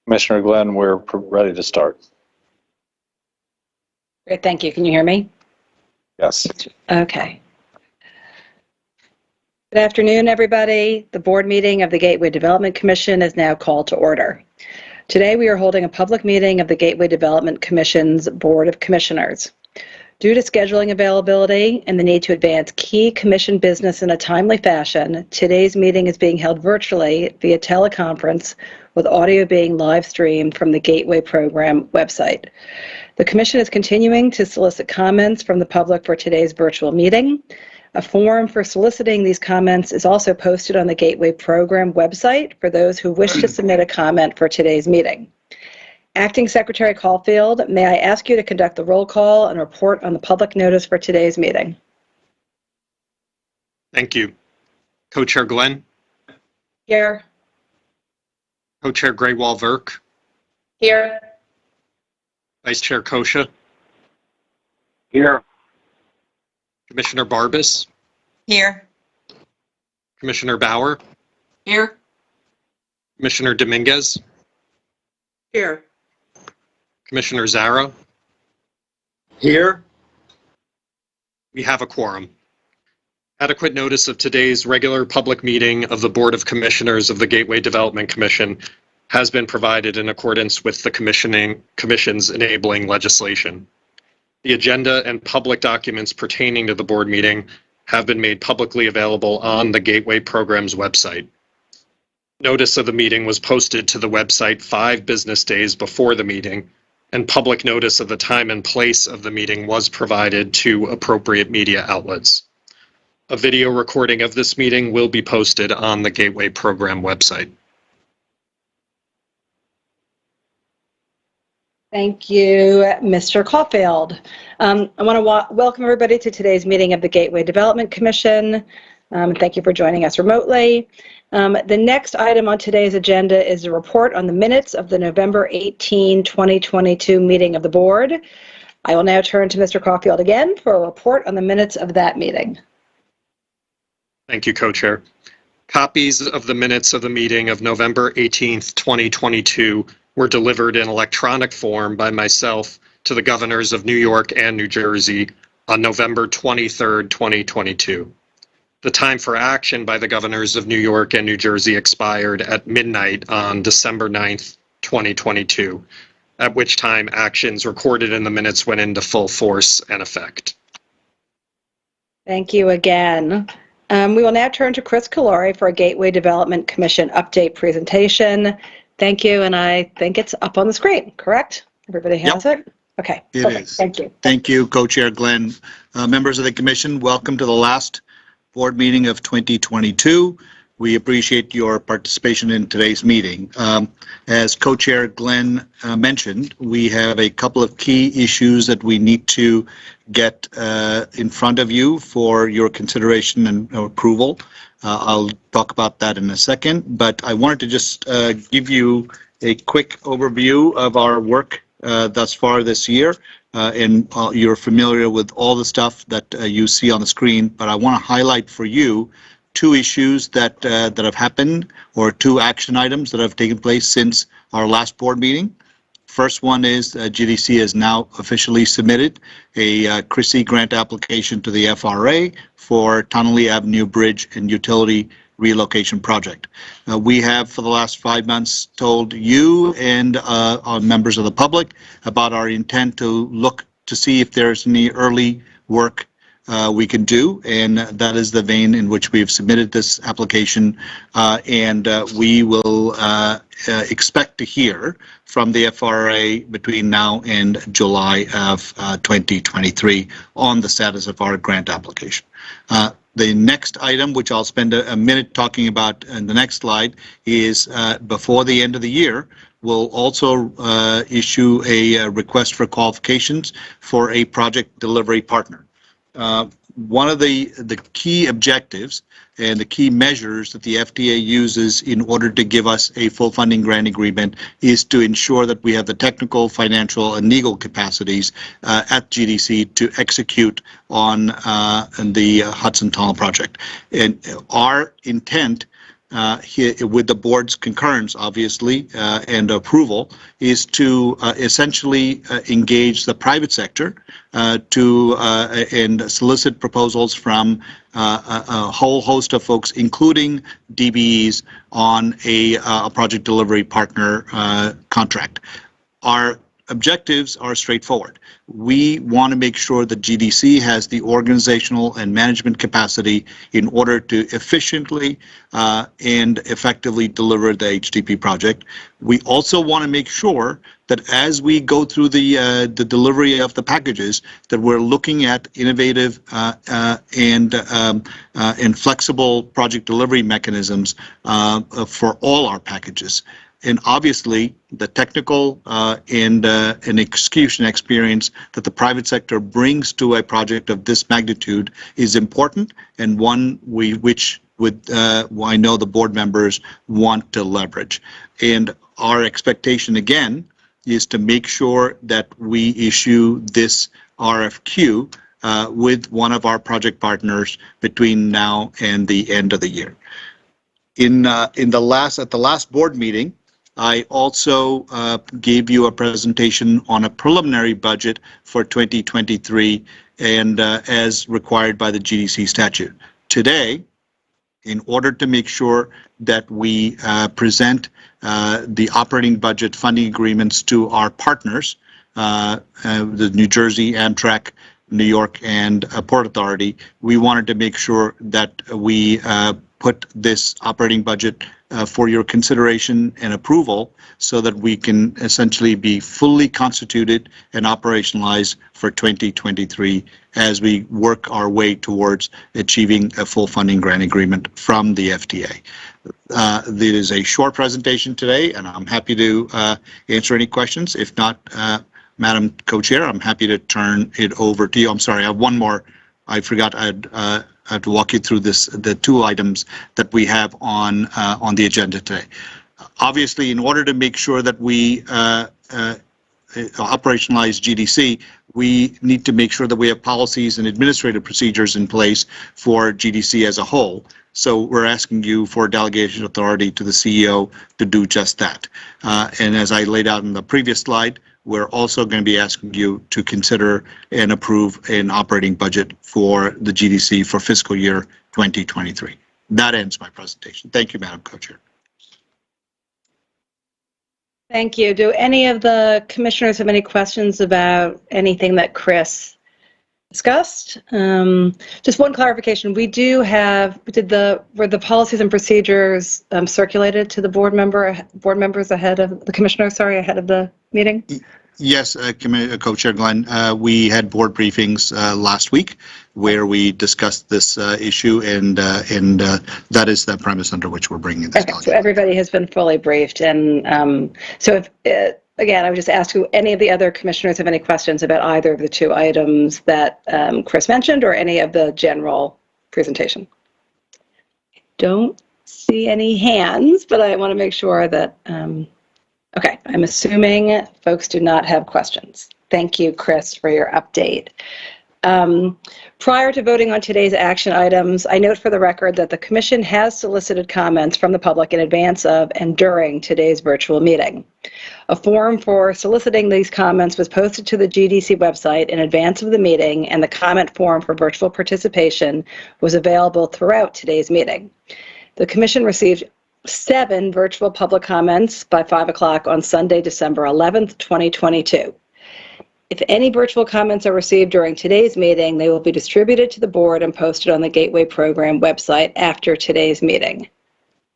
Commissioner Glenn, we're ready to start. Great, thank you. Can you hear me? Yes. Okay. Good afternoon, everybody. The board meeting of the Gateway Development Commission is now called to order. Today, we are holding a public meeting of the Gateway Development Commission's Board of Commissioners. Due to scheduling availability and the need to advance key commission business in a timely fashion, today's meeting is being held virtually via teleconference, with audio being live streamed from the Gateway Program website. The Commission is continuing to solicit comments from the public for today's virtual meeting. A form for soliciting these comments is also posted on the Gateway Program website for those who wish to submit a comment for today's meeting. Acting Secretary Caulfield, may I ask you to conduct the roll call and report on the public notice for today's meeting? Thank you. Co-Chair Glenn? Here. Co-Chair Graywall-Verk? Here. Vice Chair Kosha? Here. Commissioner Barbas? Here. Commissioner Bauer? Here. Commissioner Dominguez? Here. Commissioner Zara? Here. We have a quorum. Adequate notice of today's regular public meeting of the Board of Commissioners of the Gateway Development Commission has been provided in accordance with the Commission's enabling legislation. The agenda and public documents pertaining to the board meeting have been made publicly available on the Gateway Program's website. Notice of the meeting was posted to the website 5 business days before the meeting, and public notice of the time and place of the meeting was provided to appropriate media outlets. A video recording of this meeting will be posted on the Gateway Program website. Thank you, Mr. Caulfield. I want to welcome everybody to today's meeting of the Gateway Development Commission. Thank you for joining us remotely. The next item on today's agenda is a report on the minutes of the November 18, 2022 meeting of the board. I will now turn to Mr. Caulfield again for a report on the minutes of that meeting. Thank you, Co-Chair. Copies of the minutes of the meeting of November 18th, 2022 were delivered in electronic form by myself to the governors of New York and New Jersey on November 23rd, 2022. The time for action by the governors of New York and New Jersey expired at midnight on December 9th, 2022, at which time actions recorded in the minutes went into full force and effect. Thank you again. We will now turn to Chris Kalori for a Gateway Development Commission update presentation. Thank you, and I think it's up on the screen, correct? Everybody has it? Okay, it is. Thank you. Thank you, Co-Chair Glenn. Members of the Commission, welcome to the last board meeting of 2022. We appreciate your participation in today's meeting. As Co-Chair Glenn mentioned, we have a couple of key issues that we need to get in front of you for your consideration and approval. I'll talk about that in a second, but I wanted to just give you a quick overview of our work thus far this year. And you're familiar with all the stuff that you see on the screen, but I want to highlight for you 2 issues that have happened, or 2 action items that have taken place since our last board meeting. First one is GDC has now officially submitted a CRISI grant application to the FRA for Tonnelle Avenue Bridge and Utility Relocation Project. We have for the last 5 months told you and our members of the public about our intent to look to see if there's any early work we can do, and that is the vein in which we've submitted this application, and we will expect to hear from the FRA between now and July of 2023 on the status of our grant application. The next item, which I'll spend a minute talking about in the next slide, is before the end of the year, we'll also issue a request for qualifications for a project delivery partner. One of the key objectives and the key measures that the FDA uses in order to give us a full funding grant agreement is to ensure that we have the technical, financial, and legal capacities at GDC to execute on the Hudson Tunnel project. And our intent with the board's concurrence, obviously, and approval, is to essentially engage the private sector and solicit proposals from a whole host of folks, including DBEs, on a project delivery partner contract. Our objectives are straightforward. We want to make sure that GDC has the organizational and management capacity in order to efficiently and effectively deliver the HDP project. We also want to make sure that as we go through the delivery of the packages, that we're looking at innovative and flexible project delivery mechanisms for all our packages. And obviously, the technical and execution experience that the private sector brings to a project of this magnitude is important, and one which I know the board members want to leverage. And our expectation, again, is to make sure that we issue this RFQ with one of our project partners between now and the end of the year. At the last board meeting, I also gave you a presentation on a preliminary budget for 2023 and as required by the GDC statute. Today, in order to make sure that we present the operating budget funding agreements to our partners, the New Jersey, Amtrak, New York, and Port Authority, we wanted to make sure that we put this operating budget for your consideration and approval so that we can essentially be fully constituted and operationalized for 2023 as we work our way towards achieving a full funding grant agreement from the FTA. There is a short presentation today, and I'm happy to answer any questions. If not, Madam Co-Chair, I'm happy to turn it over to you. I'm sorry, I have one more. I forgot I have to walk you through the two items that we have on the agenda today. Obviously, in order to make sure that we operationalize GDC, we need to make sure that we have policies and administrative procedures in place for GDC as a whole. So we're asking you for delegation authority to the CEO to do just that. And as I laid out in the previous slide, we're also going to be asking you to consider and approve an operating budget for the GDC for fiscal year 2023. That ends my presentation. Thank you, Madam Co-Chair. Thank you. Do any of the commissioners have any questions about anything that Chris discussed? Just one clarification. We do have, were the policies and procedures circulated to the board members ahead of the commissioners, ahead of the meeting? Yes, Co-Chair Glenn, we had board briefings last week where we discussed this issue, and that is the premise under which we're bringing this. Okay, so everybody has been fully briefed, and so if, again, I would just ask who any of the other commissioners have any questions about either of the two items that Chris mentioned or any of the general presentation. Don't see any hands, but I want to make sure that, okay, I'm assuming folks do not have questions. Thank you, Chris, for your update. Prior to voting on today's action items, I note for the record that the Commission has solicited comments from the public in advance of and during today's virtual meeting. A form for soliciting these comments was posted to the GDC website in advance of the meeting, and the comment form for virtual participation was available throughout today's meeting. The Commission received 7 virtual public comments by 5 o'clock on Sunday, December 11th, 2022. If any virtual comments are received during today's meeting, they will be distributed to the board and posted on the Gateway Program website after today's meeting.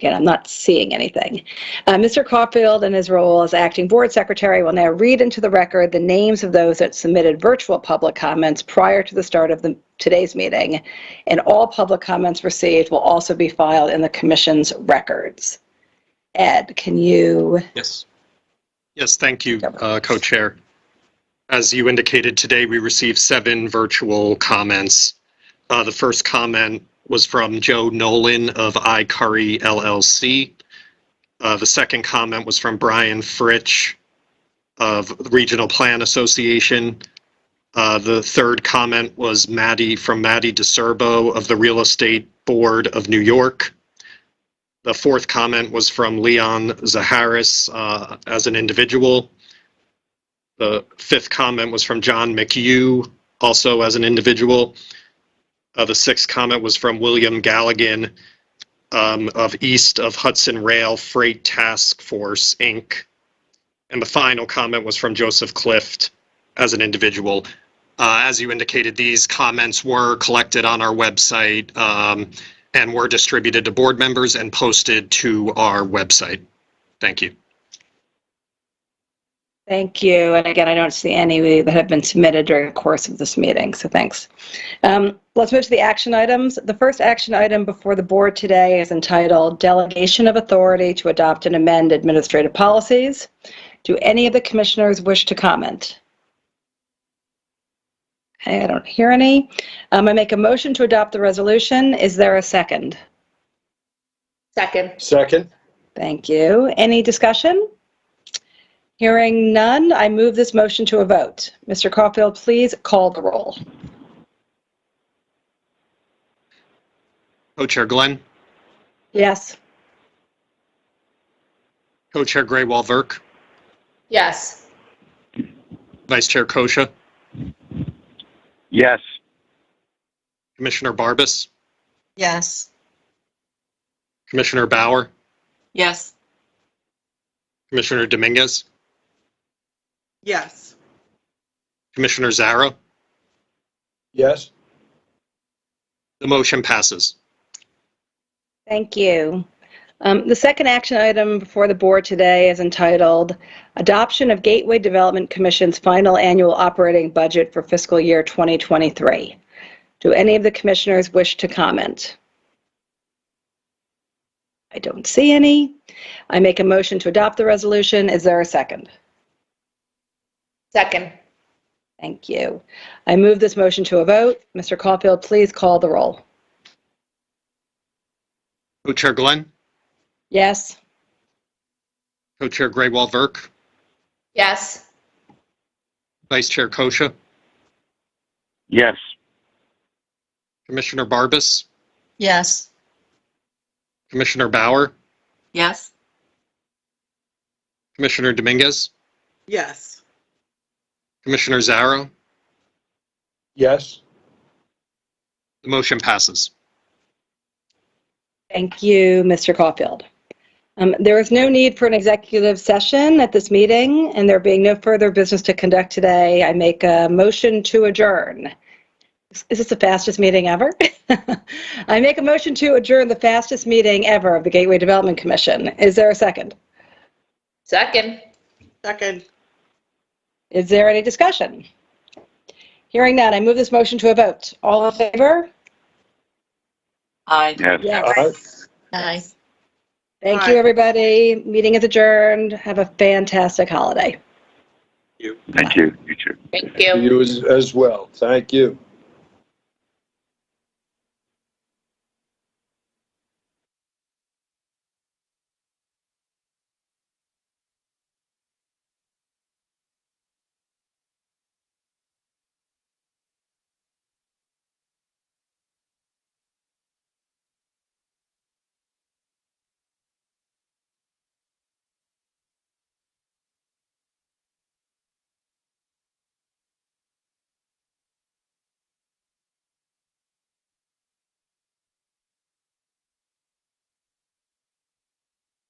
Again, I'm not seeing anything. Mr. Caulfield, in his role as acting board secretary, will now read into the record the names of those that submitted virtual public comments prior to the start of today's meeting, and all public comments received will also be filed in the Commission's records. Ed, can you? Yes. Yes, thank you, Co-Chair. As you indicated, today we received 7 virtual comments. The first comment was from Joe Nolan of iCurry LLC. The second comment was from Brian Fritsch of Regional Plan Association. The third comment was Maddie DeCerbo of the Real Estate Board of New York. The fourth comment was from Leon Zaharis as an individual. The fifth comment was from John McHugh, also as an individual. The sixth comment was from William Galligan of East of Hudson Rail Freight Task Force, Inc. And the final comment was from Joseph Clift as an individual. As you indicated, these comments were collected on our website and were distributed to board members and posted to our website. Thank you. Thank you. And again, I don't see any that have been submitted during the course of this meeting, so thanks. Let's move to the action items. The first action item before the board today is entitled Delegation of Authority to Adopt and Amend Administrative Policies. Do any of the commissioners wish to comment? Okay, I don't hear any. I make a motion to adopt the resolution. Is there a second? Second. Second. Thank you. Any discussion? Hearing none, I move this motion to a vote. Mr. Caulfield, please call the roll. Co-Chair Glenn, Yes. Co-Chair Graywall-Verk, Yes. Vice Chair Kosha, Yes. Commissioner Barbas, Yes. Commissioner Bauer, Yes. Commissioner Dominguez, Yes. Commissioner Zarro. Yes. The motion passes. Thank you. The second action item before the board today is entitled Adoption of Gateway Development Commission's Final Annual Operating Budget for Fiscal Year 2023. Do any of the commissioners wish to comment? I don't see any. I make a motion to adopt the resolution. Is there a second? Second. Thank you. I move this motion to a vote. Mr. Caulfield, please call the roll. Co-Chair Glenn, Yes. Co-Chair Graywall-Verk, Yes. Vice Chair Kosha, Yes. Commissioner Barbas, Yes. Commissioner Bauer, Yes. Commissioner Dominguez, Yes. Commissioner Zarro. Yes. The motion passes. Thank you, Mr. Caulfield. There is no need for an executive session at this meeting, and there being no further business to conduct today, I make a motion to adjourn. Is this the fastest meeting ever? I make a motion to adjourn the fastest meeting ever of the Gateway Development Commission. Is there a second? Second. Second. Is there any discussion? Hearing none, I move this motion to a vote. All in favor? Aye. Yes. Aye. Thank Aye. you, everybody. Meeting is adjourned. Have a fantastic holiday. Thank you. You too. Thank you. You as well. Thank you.